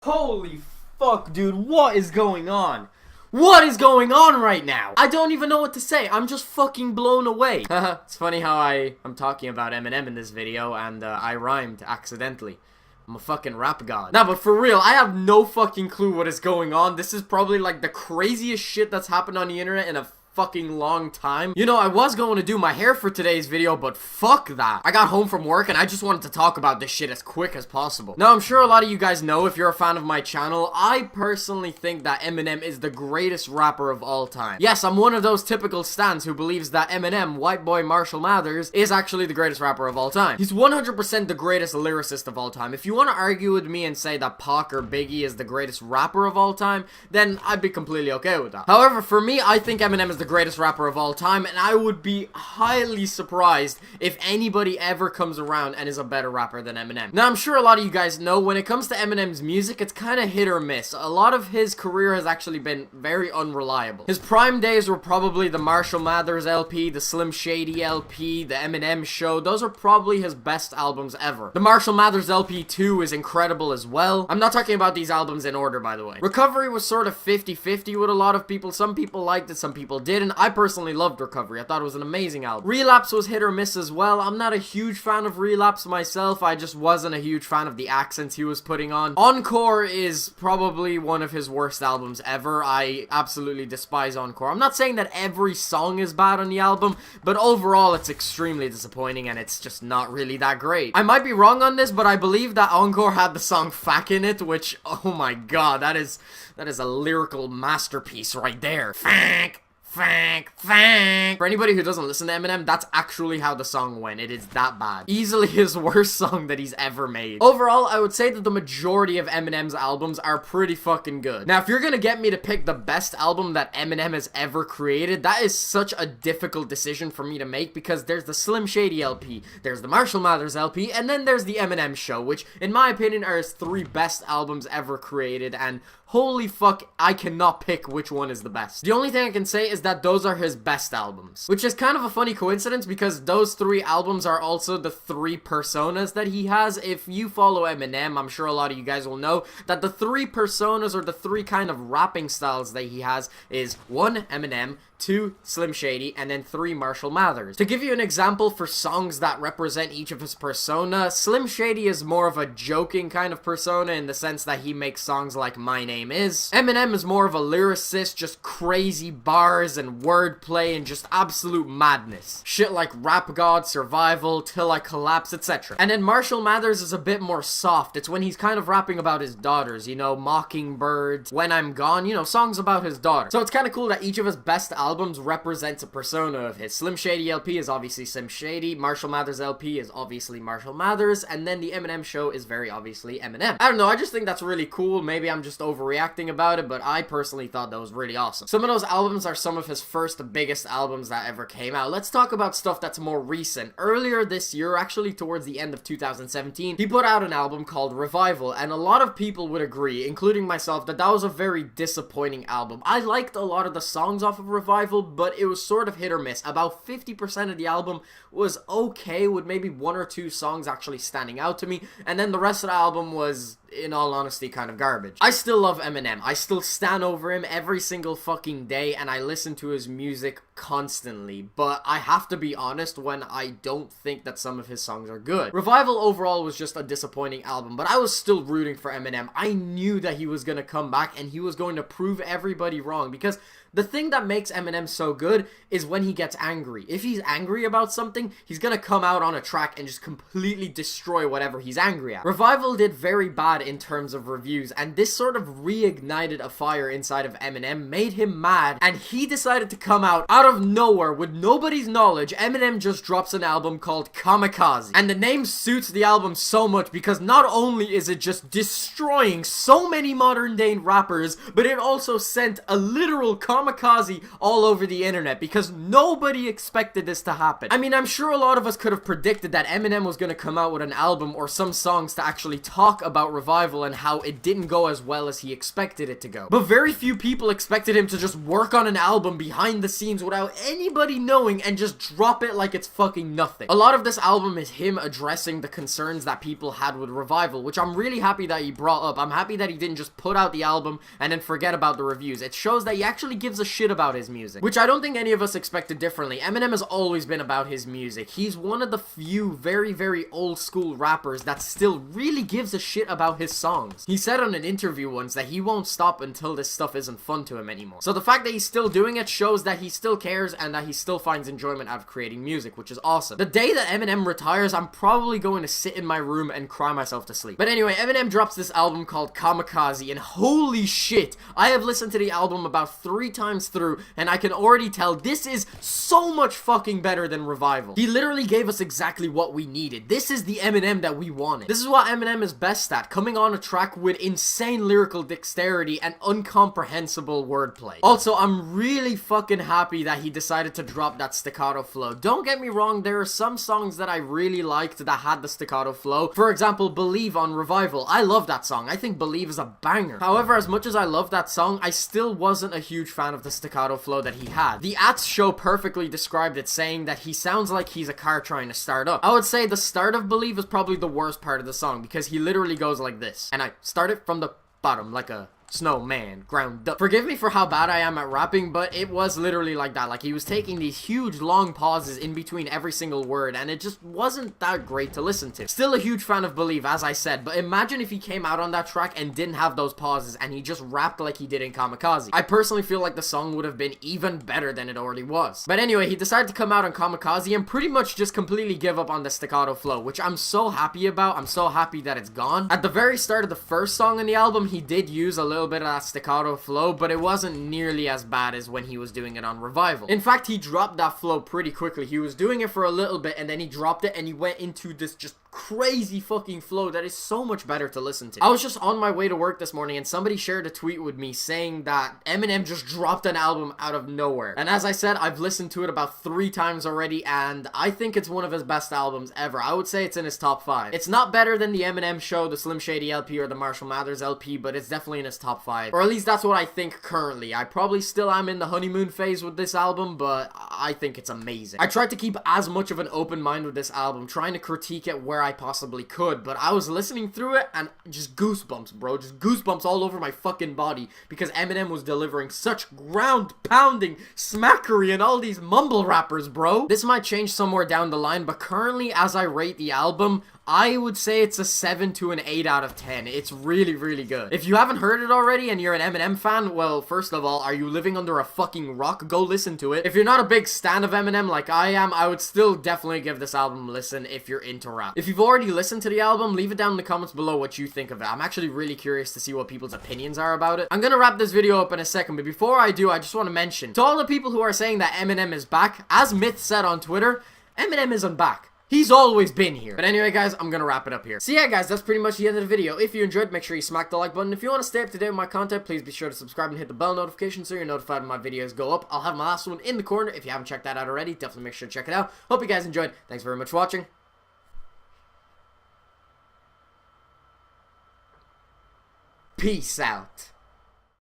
Holy fuck, dude, what is going on? What is going on right now? I don't even know what to say. I'm just fucking blown away. It's funny how I'm talking about Eminem in this video and I rhymed accidentally. I'm a fucking rap god. Nah, but for real, I have no fucking clue what is going on. This is probably like the craziest shit that's happened on the internet in a fucking long time. You know, I was going to do my hair for today's video, but fuck that. I got home from work and I just wanted to talk about this shit as quick as possible. Now, I'm sure a lot of you guys know, if you're a fan of my channel, I personally think that Eminem is the greatest rapper of all time. Yes, I'm one of those typical stans who believes that Eminem, white boy Marshall Mathers, is actually the greatest rapper of all time. He's 100% the greatest lyricist of all time. If you want to argue with me and say that Pac or Biggie is the greatest rapper of all time, then I'd be completely okay with that. However, for me, I think Eminem is the greatest rapper of all time, and I would be highly surprised if anybody ever comes around and is a better rapper than Eminem. Now, I'm sure a lot of you guys know, when it comes to Eminem's music, it's kind of hit or miss. A lot of his career has actually been very unreliable. His prime days were probably the Marshall Mathers LP, the Slim Shady LP, the Eminem Show. Those are probably his best albums ever. The Marshall Mathers LP 2 is incredible as well. I'm not talking about these albums in order, by the way. Recovery was sort of 50-50 with a lot of people. Some people liked it, some people didn't. I personally loved Recovery. I thought it was an amazing album. Relapse was hit or miss as well. I'm not a huge fan of Relapse myself. I just wasn't a huge fan of the accents he was putting on. Encore is probably one of his worst albums ever. I absolutely despise Encore. I'm not saying that every song is bad on the album, but overall it's extremely disappointing and it's just not really that great. I might be wrong on this, but I believe that Encore had the song Fack in it, which, oh my god, that is a lyrical masterpiece right there. Fack! Fank, fank. For anybody who doesn't listen to Eminem, that's actually how the song went. It is that bad. Easily his worst song that he's ever made. Overall, I would say that the majority of Eminem's albums are pretty fucking good. Now, if you're gonna get me to pick the best album that Eminem has ever created, that is such a difficult decision for me to make, because there's the Slim Shady LP, there's the Marshall Mathers LP, and then there's the Eminem Show, which, in my opinion, are his three best albums ever created, and holy fuck, I cannot pick which one is the best. The only thing I can say is that those are his best albums, which is kind of a funny coincidence because those three albums are also the three personas that he has. If you follow Eminem, I'm sure a lot of you guys will know that the three personas, or the three kind of rapping styles that he has, is 1, Eminem, 2, Slim Shady, and then 3, Marshall Mathers. To give you an example for songs that represent each of his persona, Slim Shady is more of a joking kind of persona in the sense that he makes songs like My Name Is. Eminem is more of a lyricist, just crazy bars and wordplay and just absolute madness. Shit like Rap God, Survival, Till I Collapse, etc. And then Marshall Mathers is a bit more soft. It's when he's kind of rapping about his daughters, you know, Mockingbirds, When I'm Gone, you know, songs about his daughter. So it's kind of cool that each of his best albums represents a persona of his. Slim Shady LP is obviously Slim Shady, Marshall Mathers LP is obviously Marshall Mathers, and then the Eminem Show is very obviously Eminem. I don't know, I just think that's really cool. Maybe I'm just overreacting about it, but I personally thought that was really awesome. Some of those albums are some of his first biggest albums that ever came out. Let's talk about stuff that's more recent. Earlier this year, actually towards the end of 2017, he put out an album called Revival, and a lot of people would agree, including myself, that that was a very disappointing album. I liked a lot of the songs off of Revival, but it was sort of hit or miss. About 50% of the album was okay, with maybe 1 or 2 songs actually standing out to me, and then the rest of the album was, in all honesty, kind of garbage. I still love Eminem. I still stan over him every single fucking day, and I listen to his music constantly, but I have to be honest when I don't think that some of his songs are good. Revival overall was just a disappointing album, but I was still rooting for Eminem. I knew that he was gonna come back and he was going to prove everybody wrong, because the thing that makes Eminem so good is when he gets angry. If he's angry about something, he's gonna come out on a track and just completely destroy whatever he's angry at. Revival did very bad in terms of reviews, and this sort of reignited a fire inside of Eminem, made him mad, and he decided to come out of nowhere with nobody's knowledge. Eminem just drops an album called Kamikaze, and the name suits the album so much because not only is it just destroying so many modern day rappers, but it also sent a literal kamikaze all over the internet because nobody expected this to happen. I mean, I'm sure a lot of us could have predicted that Eminem was going to come out with an album or some songs to actually talk about Revival and how it didn't go as well as he expected it to go. But very few people expected him to just work on an album behind the scenes without anybody knowing and just drop it like it's fucking nothing. A lot of this album is him addressing the concerns that people had with Revival, which I'm really happy that he brought up. I'm happy that he didn't just put out the album and then forget about the reviews. It shows that he actually gives a shit about his music, which I don't think any of us expected differently. Eminem has always been about his music. He's one of the few very, very old school rappers that still really gives a shit about his songs. He said on an interview once that he won't stop until this stuff isn't fun to him anymore. So the fact that he's still doing it shows that he still cares and that he still finds enjoyment out of creating music, which is awesome. The day that Eminem retires, I'm probably going to sit in my room and cry myself to sleep. But anyway, Eminem drops this album called Kamikaze, and holy shit, I have listened to the album about 3 times through, and I can already tell this is so much fucking better than Revival. He literally gave us exactly what we needed. This is the Eminem that we wanted. This is what Eminem is best at, coming on a track with insane lyrical dexterity and incomprehensible wordplay. Also, I'm really fucking happy that he decided to drop that staccato flow. Don't get me wrong, there are some songs that I really liked that had the staccato flow. For example, Believe on Revival. I love that song. I think Believe is a banger. However, as much as I love that song, I still wasn't a huge fan of the staccato flow that he had. The Ats show perfectly described it, saying that he sounds like he's a car trying to start up. I would say the start of Believe is probably the worst part of the song because he literally goes like this. And I start it from the bottom like a snowman ground up. Forgive me for how bad I am at rapping, but it was literally like that. Like, he was taking these huge long pauses in between every single word, and it just wasn't that great to listen to. Still a huge fan of Believe, as I said, but imagine if he came out on that track and didn't have those pauses and he just rapped like he did in Kamikaze. I personally feel like the song would have been even better than it already was. But anyway, he decided to come out on Kamikaze and pretty much just completely give up on the staccato flow, which I'm so happy about. I'm so happy that it's gone. At the very start of the first song in the album, he did use a little bit of that staccato flow, but it wasn't nearly as bad as when he was doing it on Revival. In fact, he dropped that flow pretty quickly. He was doing it for a little bit and then he dropped it and he went into this just crazy fucking flow that is so much better to listen to. I was just on my way to work this morning and somebody shared a tweet with me saying that Eminem just dropped an album out of nowhere. And as I said, I've listened to it about 3 times already and I think it's one of his best albums ever. I would say it's in his top 5. It's not better than the Eminem Show, the Slim Shady LP, or the Marshall Mathers LP, but it's definitely in his top 5. Or at least that's what I think currently. I probably still am in the honeymoon phase with this album, but I think it's amazing. I tried to keep as much of an open mind with this album, trying to critique it where I possibly could, but I was listening through it and just goosebumps, bro. Just goosebumps all over my fucking body because Eminem was delivering such ground-pounding smackery and all these mumble rappers, bro. This might change somewhere down the line, but currently, as I rate the album, I would say it's a 7 to an 8 out of 10. It's really, really good. If you haven't heard it already and you're an Eminem fan, well, first of all, are you living under a fucking rock? Go listen to it. If you're not a big stan of Eminem like I am, I would still definitely give this album a listen if you're into rap. If you've already listened to the album, leave it down in the comments below what you think of it. I'm actually really curious to see what people's opinions are about it. I'm gonna wrap this video up in a second, but before I do, I just want to mention, to all the people who are saying that Eminem is back, as Myth said on Twitter, Eminem isn't back. He's always been here. But anyway, guys, I'm gonna wrap it up here. So yeah, guys, that's pretty much the end of the video. If you enjoyed, make sure you smack the like button. If you want to stay up to date with my content, please be sure to subscribe and hit the bell notification so you're notified when my videos go up. I'll have my last one in the corner. If you haven't checked that out already, definitely make sure to check it out. Hope you guys enjoyed. Thanks very much for watching. Peace out.